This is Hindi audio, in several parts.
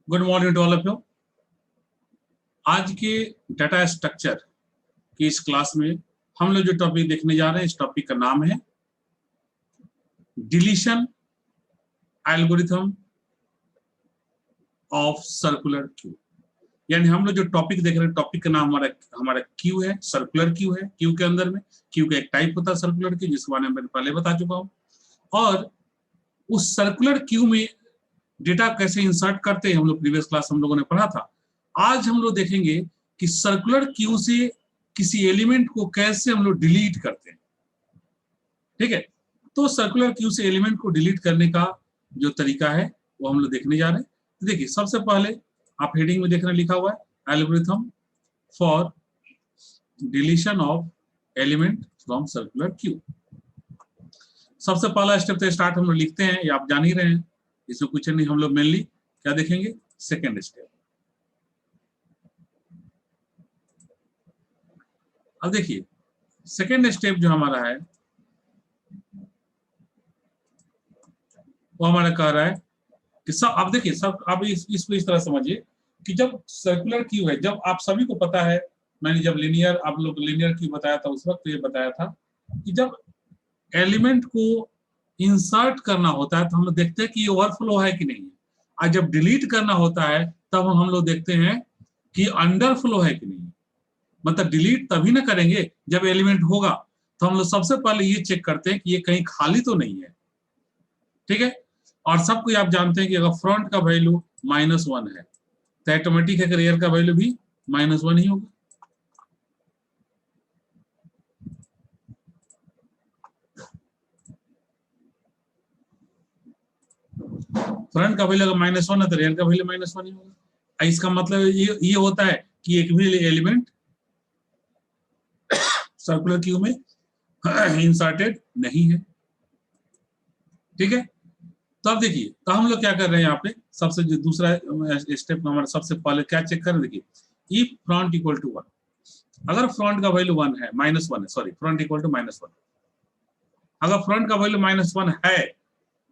Good morning to all of you. आज के डाटा स्ट्रक्चर की इस क्लास में हम लोग जो टॉपिक देखने जा रहे हैं, इस टॉपिक का नाम है deletion algorithm of circular queue. यानी हम लोग जो टॉपिक देख रहे हैं, टॉपिक का नाम हमारा क्यू है, सर्कुलर क्यू है। क्यू के अंदर में क्यू का एक टाइप होता है सर्कुलर क्यू, जिसके बारे में मैंने पहले बता चुका हूं। और उस सर्कुलर क्यू में डेटा कैसे इंसर्ट करते हैं, हम लोग प्रीवियस क्लास हम लोगों ने पढ़ा था। आज हम लोग देखेंगे कि सर्कुलर क्यू से किसी एलिमेंट को कैसे हम लोग डिलीट करते हैं। ठीक है, तो सर्कुलर क्यू से एलिमेंट को डिलीट करने का जो तरीका है वो हम लोग देखने जा रहे हैं। तो देखिए, सबसे पहले आप हेडिंग में देखना लिखा हुआ है algorithm for deletion of element from circular queue. सबसे पहला स्टेप तो स्टार्ट हम लोग लिखते हैं, ये आप जान ही रहे हैं, इसमें कुछ नहीं। हम लोग मेनली क्या देखेंगे, सेकेंड स्टेप। अब देखिए, सेकेंड स्टेप जो हमारा है वो हमारा कह रहा है कि सब, अब देखिए सब, अब इसको इस तरह समझिए कि जब सर्कुलर क्यू है, जब आप सभी को पता है, मैंने जब लिनियर, आप लोग लिनियर क्यू बताया था उस वक्त ये बताया था कि जब एलिमेंट को इंसर्ट करना होता है तो हम लोग देखते हैं कि ये ओवरफ्लो है कि नहीं है, और जब डिलीट करना होता है तब हम लोग देखते हैं कि अंडरफ्लो है कि नहीं है। मतलब डिलीट तभी ना करेंगे जब एलिमेंट होगा, तो हम लोग सबसे पहले ये चेक करते हैं कि ये कहीं खाली तो नहीं है। ठीक है, और सबको आप जानते हैं कि अगर फ्रंट का वैल्यू -1 है तो ऑटोमेटिक है कि रियर का वैल्यू भी -1 ही होगा। फ्रंट का वैल्यू अगर -1 है तो रियर का वैल्यू -1 ही होगा। इसका मतलब ये होता है कि एक भी एलिमेंट सर्कुलर क्यू में इंसर्टेड नहीं है। ठीक है, तो अब देखिए, तो हम लोग क्या कर रहे हैं यहाँ पे, सबसे जो दूसरा स्टेप हमारा, सबसे पहले क्या चेक करें, देखिए इफ फ्रंट इक्वल टू 1, अगर फ्रंट का वैल्यू 1 है, -1 है, सॉरी, फ्रंट इक्वल टू -1, अगर फ्रंट का वैल्यू -1 है,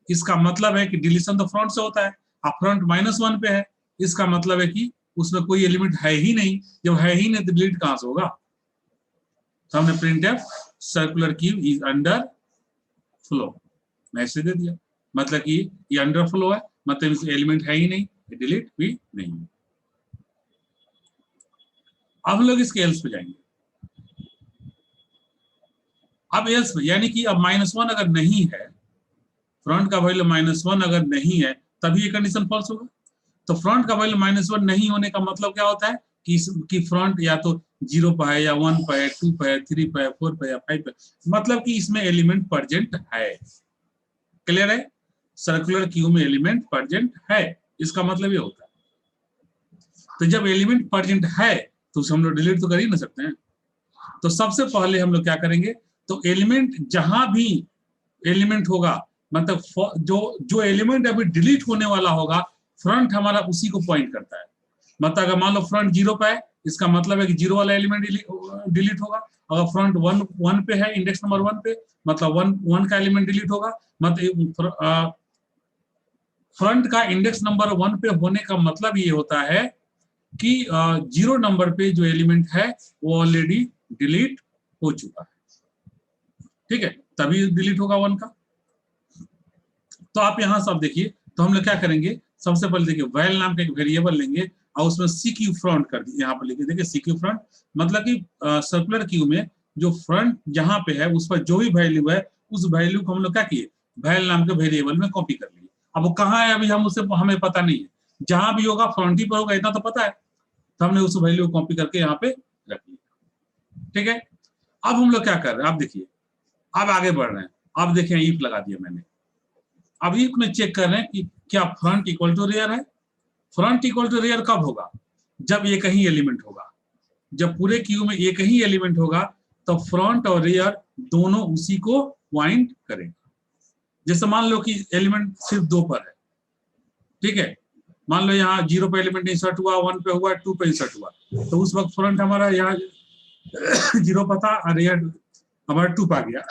इसका मतलब है कि डिलीशन तो फ्रंट से होता है। अब फ्रंट -1 पे है, इसका मतलब है कि उसमें कोई एलिमेंट है ही नहीं। जब है ही नहीं तो डिलीट कहां से होगा। तो हमने printf circular queue is underflow message दे दिया, मतलब कि ये अंडर फ्लो है, मतलब इसमें एलिमेंट है ही नहीं, ये डिलीट भी नहीं है। अब हम लोग इसके एल्स पे जाएंगे। अब एल्स पे यानी कि अब -1 अगर नहीं है, फ्रंट का वैल्यू -1 अगर नहीं है, तभी ये कंडीशन फॉल्स होगा। तो फ्रंट का वैल्यू -1 नहीं होने का मतलब क्या होता है कि फ्रंट या तो 0 पे है, या 1 पे है, 2 पे है, 3 पे है, 4 पे या 5 पे, मतलब कि इसमें एलिमेंट प्रेजेंट है। क्लियर है, सर्कुलर क्यू में एलिमेंट प्रेजेंट है, इसका मतलब ये होता है। तो जब एलिमेंट प्रेजेंट है तो उसे हम लोग डिलीट तो कर ही ना सकते हैं। तो सबसे पहले हम लोग क्या करेंगे, तो एलिमेंट जहां भी एलिमेंट होगा, मतलब जो जो एलिमेंट अभी डिलीट होने वाला होगा, फ्रंट हमारा उसी को पॉइंट करता है। मतलब अगर मान लो फ्रंट 0 पे है, इसका मतलब है कि 0 वाला एलिमेंट डिलीट होगा। अगर फ्रंट 1 पे है, इंडेक्स नंबर 1 पे, मतलब 1 का एलिमेंट डिलीट होगा। मतलब फ्रंट का इंडेक्स नंबर 1 पे होने का मतलब ये होता है कि 0 नंबर पे जो एलिमेंट है वो ऑलरेडी डिलीट हो चुका है। ठीक है, तभी डिलीट होगा 1 का। तो आप यहां सब देखिए, तो हम लोग क्या करेंगे, सबसे पहले देखिए वैल नाम का एक वेरिएबल लेंगे और उसमें CQ फ्रंट कर दिए, यहाँ पर लिखे, देखिए CQ फ्रंट, मतलब कि सर्कुलर क्यू में जो फ्रंट जहां पे है उस पर जो भी वैल्यू है, उस वैल्यू को हम लोग क्या किए, वैल नाम के वेरिएबल में कॉपी कर लिए। अब वो कहाँ है अभी हम उसे, हमें पता नहीं है, जहां भी होगा फ्रंट ही पर होगा, इतना तो पता है। तो हमने उस वैल्यू को कॉपी करके यहाँ पे रख लिया। ठीक है, अब हम लोग क्या कर रहे हैं, आप देखिए, अब आगे बढ़ रहे हैं। अब देखिए इफ लगा दिया मैंने। अब इफ में चेक कर रहे हैं कि क्या फ्रंट इक्वल टू रियर है। फ्रंट इक्वल टू रियर कब होगा, जब एक ही एलिमेंट होगा। जब पूरे क्यू में एक ही एलिमेंट होगा तो फ्रंट और रियर दोनों उसी को पॉइंट करेंगे। जैसे मान लो कि एलिमेंट सिर्फ 2 पर है, ठीक है, मान लो यहाँ 0 पे एलिमेंट इंसर्ट हुआ, 1 पे हुआ, 2 पे इंसर्ट हुआ, तो उस वक्त फ्रंट हमारा यहाँ 0 पर था और रियर हमारा 2 पे आ गया।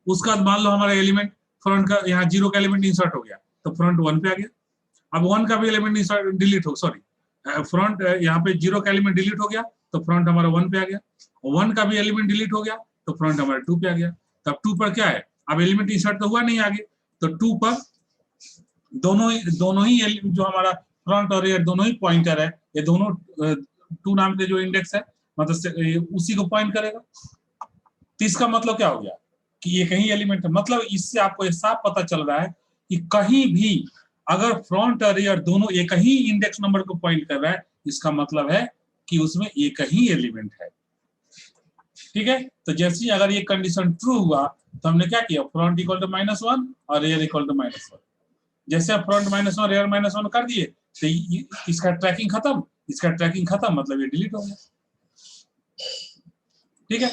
उसका बाद मान लो हमारा एलिमेंट फ्रंट का यहाँ 0 का एलिमेंट इंसर्ट हो गया तो फ्रंट 1 पे आ गया। अब 1 का भी एलिमेंट डिलीट हो, सॉरी फ्रंट यहाँ पे 0 का एलिमेंट डिलीट हो गया तो फ्रंट हमारा 1 पे आ गया, 1 का भी एलिमेंट डिलीट हो गया तो फ्रंट हमारा 2 पे आ गया। तब 2 पर क्या है, अब एलिमेंट इंसर्ट तो हुआ नहीं आगे, तो 2 पर दोनों ही जो हमारा फ्रंट और रियर दोनों ही पॉइंटर है, ये दोनों 2 नाम के जो इंडेक्स है मतलब उसी को पॉइंट करेगा। तो इसका मतलब क्या हो गया कि ये कहीं एलिमेंट है, मतलब इससे आपको ये साफ पता चल रहा है कि कहीं भी अगर फ्रंट और रियर दोनों एक ही इंडेक्स नंबर को पॉइंट कर रहा है, इसका मतलब है कि उसमें एक ही एलिमेंट है। ठीक है, तो जैसे ही अगर ये कंडीशन ट्रू हुआ तो हमने क्या किया, फ्रंट इक्वल टू -1 और रियर इक्वल टू -1। जैसे आप फ्रंट -1 रियर -1 कर दिए तो इसका ट्रैकिंग खत्म, इसका ट्रैकिंग खत्म, मतलब ये डिलीट हो गया। ठीक है,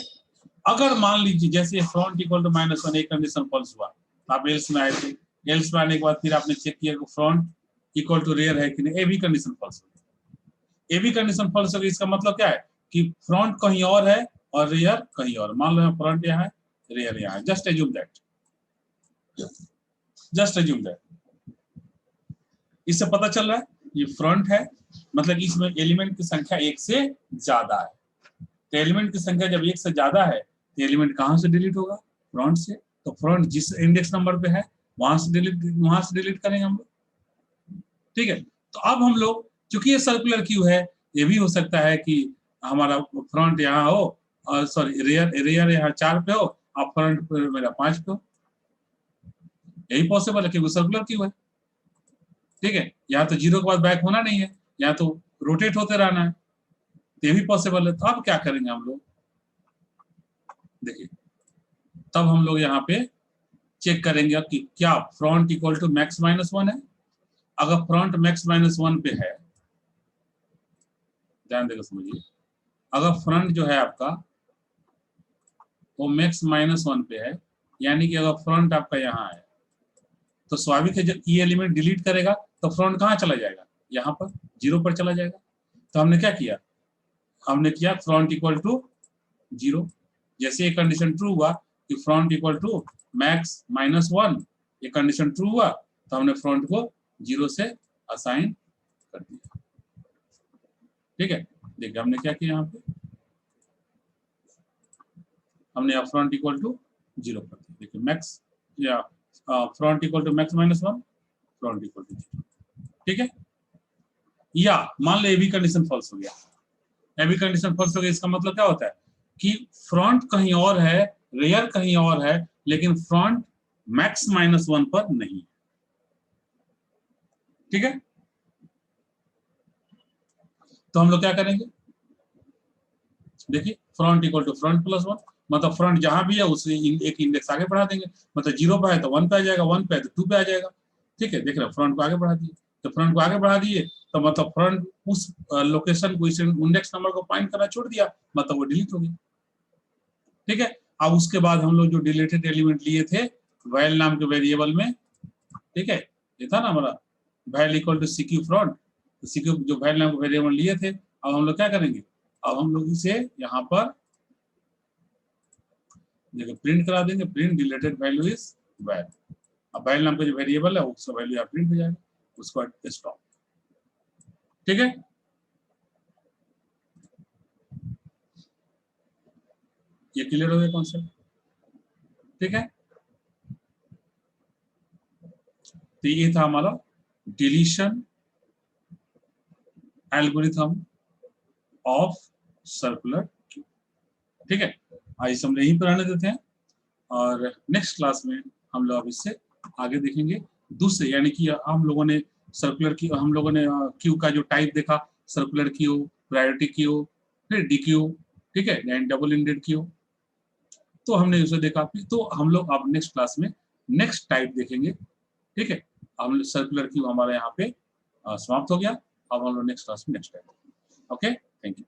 अगर मान लीजिए जैसे फ्रंट इक्वल टू -1 एक कंडीशन फॉल्स हुआ, आप एल्स में आए थे, एल्स में आने के बाद फिर आपने चेक किया कि फ्रंट इक्वल टू रियर है कि नहीं, ए भी कंडीशन फॉल्स हो गई। ए भी कंडीशन फॉल्स हो गई, इसका मतलब क्या है कि फ्रंट कहीं और है और रियर कहीं और। मान लो फ्रंट यहाँ है, रियर यहाँ है, just assume that, just assume that. इससे पता चल रहा है ये फ्रंट है, मतलब इसमें एलिमेंट की संख्या 1 से ज्यादा है। तो एलिमेंट की संख्या जब 1 से ज्यादा है तो एलिमेंट कहां से डिलीट होगा, फ्रंट से। तो फ्रंट जिस इंडेक्स नंबर पे है वहां से डिलीट करेंगे हम लोग। ठीक है, तो अब हम लोग चूंकि ये सर्कुलर क्यू है, ये भी हो सकता है कि हमारा फ्रंट यहाँ हो और सॉरी रियर यहाँ 4 पे हो और फ्रंट पे मेरा 5 पे हो, यही पॉसिबल है क्योंकि सर्कुलर क्यू है। ठीक है, यहाँ तो 0 के बाद बैक होना नहीं है, यहाँ तो रोटेट होते रहना है, ये भी पॉसिबल है। तो अब क्या करेंगे हम लोग, देखिए तब हम लोग यहाँ पे चेक करेंगे कि क्या फ्रंट इक्वल टू मैक्स -1 है। अगर फ्रंट मैक्स -1 पे है, ध्यान देकर समझिए, अगर फ्रंट जो है आपका वो मैक्स -1 पे है, यानी कि अगर फ्रंट आपका यहाँ है तो स्वाभाविक है जब ये एलिमेंट डिलीट करेगा तो फ्रंट कहाँ चला जाएगा, यहाँ पर 0 पर चला जाएगा। तो हमने क्या किया, हमने किया फ्रंट इक्वल टू 0। जैसे ये कंडीशन ट्रू हुआ कि फ्रंट इक्वल टू मैक्स -1, ये कंडीशन ट्रू हुआ तो हमने फ्रंट को 0 से असाइन कर दिया। ठीक है, देखिए हमने क्या किया, यहाँ पे हमने फ्रंट इक्वल टू 0 कर दिया। देखिए मैक्स या front equal to max -1, front equal to 0। ठीक है, या मान लो ये भी कंडीशन फॉल्स हो गया, ये भी कंडीशन फॉल्स हो गया, इसका मतलब क्या होता है कि फ्रंट कहीं और है, रियर कहीं और है, लेकिन फ्रंट मैक्स -1 पर नहीं। ठीक है, तो हम लोग क्या करेंगे, देखिए फ्रंट इक्वल टू फ्रंट +1, मतलब फ्रंट जहां भी है उससे एक इंडेक्स आगे बढ़ा देंगे, मतलब 0 पे है तो 1 पे आ जाएगा, 1 पे है तो 2 पे आ जाएगा। ठीक है, देख रहे फ्रंट को आगे बढ़ा दिए, तो फ्रंट को आगे बढ़ा दिए तो मतलब फ्रंट उस लोकेशन को, इस इंडेक्स नंबर को पॉइंट करना छोड़ दिया, मतलब वो डिलीट हो गया। ठीक है, अब उसके बाद हम लोग जो डिलीटेड एलिमेंट लिए थे वैल नाम के वेरिएबल में, ठीक है, ये था ना हमारा val equal to CQ front, तो सीक्यू जो वैल नाम के वेरिएबल लिए थे, अब हम लोग क्या करेंगे, अब हम लोग इसे यहाँ पर देखो प्रिंट करा देंगे, print deleted value is val. अब वैल नाम का जो वेरिएबल है उसका वैल्यू यहाँ प्रिंट हो जाएगा, उसको स्टॉप। ठीक है, ये क्लियर हो गया कॉन्सेप्ट। ठीक है, तो ये था हमारा deletion algorithm of circular queue. ठीक है, आज हम यहीं पर रहने देते हैं और नेक्स्ट क्लास में हम लोग अब इससे आगे देखेंगे दूसरे, यानी कि हम लोगों ने सर्कुलर क्यू, हम लोगों ने क्यू का जो टाइप देखा, सर्कुलर क्यू, प्रायोरिटी क्यू, फिर डी क्यू, ठीक है, एंड डबल इंडेड क्यू, तो हमने उसे देखा। तो हम लोग अब नेक्स्ट क्लास में नेक्स्ट टाइप देखेंगे। ठीक है, हम सर्कुलर क्यू हमारे यहाँ पे समाप्त हो गया। अब हम लोग नेक्स्ट क्लास में next type. Okay, thank you.